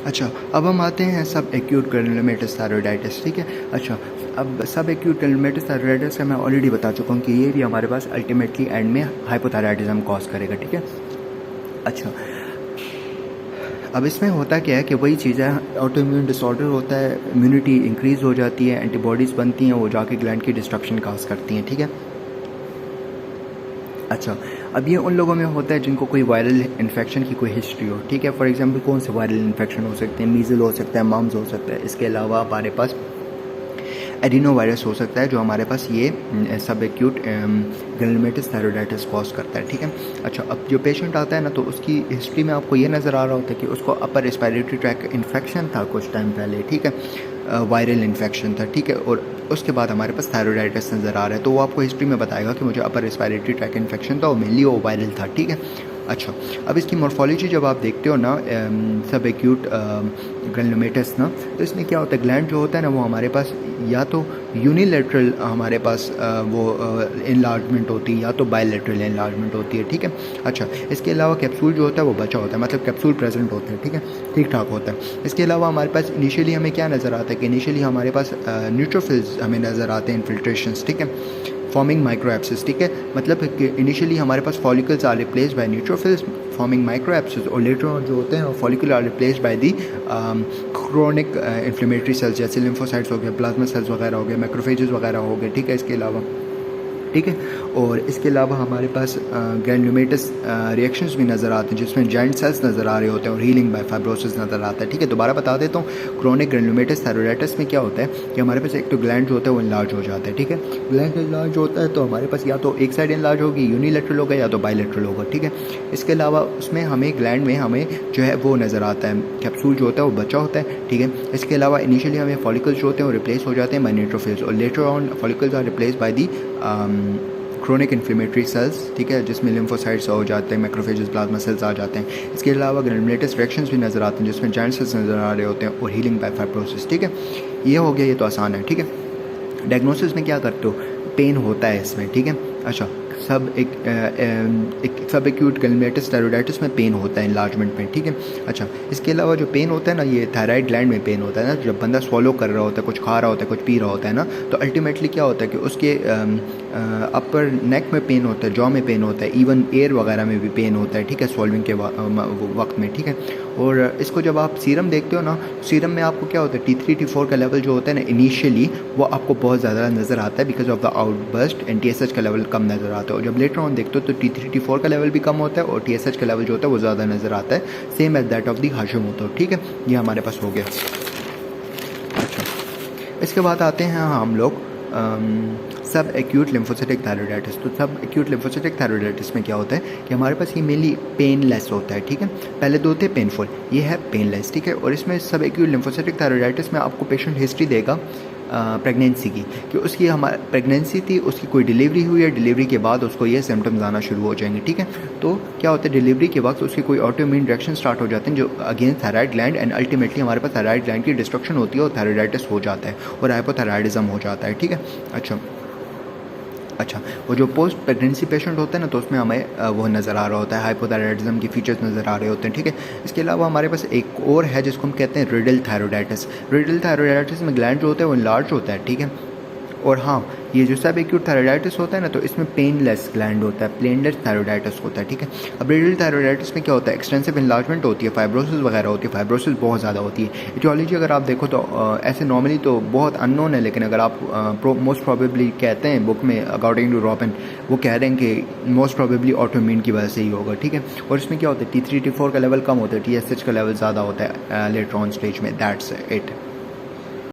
अच्छा, अब हम आते हैं सब एक्यूट ग्रैनुलोमेटस थायरॉइडाइटिस, ठीक है। अच्छा, अब सब एक्यूट ग्रैनुलोमेटस थायरॉइडाइटिस का मैं ऑलरेडी बता चुका हूँ कि ये भी हमारे पास अल्टीमेटली एंड में हाइपोथायराइडिज्म कॉज करेगा, ठीक है। अच्छा, अब इसमें होता क्या है कि वही चीज़ है, ऑटो इम्यून डिसऑर्डर होता है, इम्यूनिटी इंक्रीज़ हो जाती है, एंटीबॉडीज़ बनती हैं, वो जाके ग्लैंड की डिस्ट्रक्शन काज करती हैं, ठीक है। अच्छा, अब ये उन लोगों में होता है जिनको कोई वायरल इन्फेक्शन की कोई हिस्ट्री हो, ठीक है। फॉर एग्जांपल कौन से वायरल इन्फेक्शन हो सकते हैं, मीज़ल हो सकता है, मम्स हो सकता है, इसके अलावा हमारे पास एडिनो वायरस हो सकता है जो हमारे पास ये सब एक्यूट ग्रैनुलोमेटस थायरॉइडाइटिस कॉज करता है, ठीक है। अच्छा, अब जो पेशेंट आता है ना तो उसकी हिस्ट्री में आपको ये नज़र आ रहा होता है कि उसको अपर रेस्पिरेटरी ट्रैक इन्फेक्शन था कुछ टाइम पहले, ठीक है, वायरल इन्फेक्शन था, ठीक है, और उसके बाद हमारे पास थायरॉइडाइटिस नज़र आ रहा है, तो वो आपको हिस्ट्री में बताएगा कि मुझे अपर रेस्पिरेटरी ट्रैक इन्फेक्शन था और मेनली वो वायरल था, ठीक है। अच्छा, अब इसकी मॉर्फोलॉजी जब आप देखते हो ना सब एक्यूट ग्रैनुलोमेटस ना, तो इसमें क्या होता है, ग्लैंड जो होता है ना वो हमारे पास या तो यूनिलेटरल हमारे पास वो इनलार्जमेंट होती है या तो बायलेटरल इनलार्जमेंट होती है, ठीक है। अच्छा, इसके अलावा कैप्सूल जो होता है वो बचा होता है, मतलब कैप्सूल प्रेजेंट होता है, ठीक है, ठीक ठाक होता है। इसके अलावा हमारे पास इनिशियली हमें क्या नज़र आता है कि इनिशियली हमारे पास न्यूट्रोफिल्स हमें नज़र आते हैं, इन्फिल्ट्रेशंस, ठीक है, फॉर्मिंग माइक्रोएप्सिस, ठीक है, मतलब कि इनिशियली हमारे पास follicles are replaced by neutrophils forming microabscesses, और लेटर ऑन जो होते हैं follicle are replaced by the chronic inflammatory cells जैसे लिम्फोसाइट्स हो गए, प्लाज्मा सेल्स वगैरह हो गए, मैक्रोफेजेस वगैरह हो गए, ठीक है, इसके अलावा, ठीक है। और इसके अलावा हमारे पास ग्रैनुलोमेटस रिएक्शंस भी नज़र आते हैं जिसमें जॉइंट सेल्स नज़र आ रहे होते हैं और हीलिंग बाय फाइब्रोसिस नज़र आता है, ठीक है। दोबारा बता देता हूँ, क्रोनिक ग्रैनुलोमेटस थायरॉइडाइटिस में क्या होता है कि हमारे पास एक तो ग्लैंड जो होता है वो इनलार्ज हो जाता है, ठीक है। ग्लैंड इनलार्ज होता है तो हमारे पास या तो एक साइड इनलार्ज होगी, यूनिलेटरल होगा, या तो बायलेटरल होगा, ठीक है। इसके अलावा उसमें हमें ग्लैंड में हमें जो है वो नज़र आता है, कैप्सूल जो होता है वो बचा होता है, ठीक है। इसके अलावा इनिशियली हमें फॉलिकल्स जो होते हैं वो रिप्लेस हो जाते हैं बाय न्यूट्रोफिल्स, और later on follicles are replace by the chronic inflammatory cells, ठीक है, जिसमें लिम्फोसाइट्स हो जाते हैं, मैक्रोफेजेस, प्लाज्मा सेल्स आ जाते हैं। इसके अलावा ग्रैनुलोमेटस रिएक्शंस भी नज़र आते हैं जिसमें जॉइंट सेल्स नज़र आ रहे होते हैं और हीलिंग बाय फाइब्रोसिस, ठीक है। ये हो गया, ये तो आसान है, ठीक है। डायग्नोसिस में क्या करते हो, पेन होता है इसमें, ठीक है। अच्छा, एक सब एक्यूट ग्रैनुलोमेटस थायरॉइडाइटिस में पेन होता है इनलार्जमेंट में, ठीक है। अच्छा, इसके अलावा जो पेन होता है ना, ये थायराइड ग्लैंड में पेन होता है ना, जब बंदा स्वॉलो कर रहा होता है, कुछ खा रहा होता है, कुछ पी रहा होता है ना, तो अल्टीमेटली क्या होता है कि उसके अपर नेक में पेन होता है, जॉ में पेन होता है, इवन एयर वगैरह में भी पेन होता है, ठीक है, स्वॉल्विंग के वक्त में, ठीक है। और इसको जब आप सीरम देखते हो ना, सीरम में आपको क्या होता है, T3 T4 का लेवल जो होता है ना इनिशियली वो आपको बहुत ज़्यादा नज़र आता है because of the outburst, and TSH का लेवल कम नज़र आता है, और जब लेटर ऑन देखते हो तो T3 T4 का लेवल भी कम होता है और TSH का लेवल जो होता है वो ज़्यादा नज़र आता है, same as that of the Hashimoto, ठीक है। ये हमारे पास हो गया। अच्छा, इसके बाद आते हैं हम लोग सब एक्यूट लिम्फोसिटिक थायरॉइडाइटिस। तो सब एक्यूट लिम्फोसिटिक थायरॉइडाइटिस में क्या होता है कि हमारे पास ये मेनली पेनलेस होता है, ठीक है। पहले दो थे पेनफुल, ये है पेनलेस, ठीक है। और इसमें सब एक्यूट लिम्फोसिटिक थायरॉइडाइटिस में आपको पेशेंट हिस्ट्री देगा प्रेगनेंसी की, कि उसकी हमारी प्रेगनेंसी थी, उसकी कोई डिलीवरी हुई है, डिलीवरी के बाद उसको ये सिम्टम्स आना शुरू हो जाएंगे, ठीक है। तो क्या होता है, डिलीवरी के वक्त उसकी कोई ऑटो इम्यून रिएक्शन स्टार्ट हो जाते हैं जो against thyroid gland, and ultimately हमारे पास थायराइड ग्लैंड की डिस्ट्रक्शन होती है और थायरॉइडाइटिस हो जाता है और हाइपोथायराइडिज्म हो जाता है, ठीक है। अच्छा, वो जो पोस्ट प्रेगनेंसी पेशेंट होते हैं ना, तो उसमें हमें वो नज़र आ रहा होता है, हाइपोथायराइडिज्म के फीचर्स नज़र आ रहे होते हैं, ठीक है। इसके अलावा हमारे पास एक और है जिसको हम कहते हैं रिडल थायरॉइडाइटिस। रिडल थायरॉइडाइटिस में ग्लैंड जो होता है वो इनलार्ज होता है, ठीक है। और हाँ, ये जो सब एक्यूट थायरॉइडाइटिस होता है ना, तो इसमें पेनलेस ग्लैंड होता है, प्लेनलेस थायरॉइडाइटिस होता है, ठीक है। अब रिडल थायरॉइडाइटिस में क्या होता है, एक्सटेंसिव इन्लार्जमेंट होती है, फाइब्रोसिस वगैरह होती है, फाइब्रोसिस बहुत ज़्यादा होती है। इटियोलॉजी अगर आप देखो तो ऐसे नॉर्मली तो बहुत अननोन है, लेकिन अगर आप मोस्ट प्रोबेबली कहते हैं बुक में अकॉर्डिंग टू रॉबिन, वो कह रहे हैं कि मोस्ट प्रोबेबली ऑटोइम्यून की वजह से ही होगा, ठीक है। और इसमें क्या होता है, T3 T4 का लेवल कम होता है, TSH का लेवल ज़्यादा होता है लेटर ऑन स्टेज में, दैट्स इट।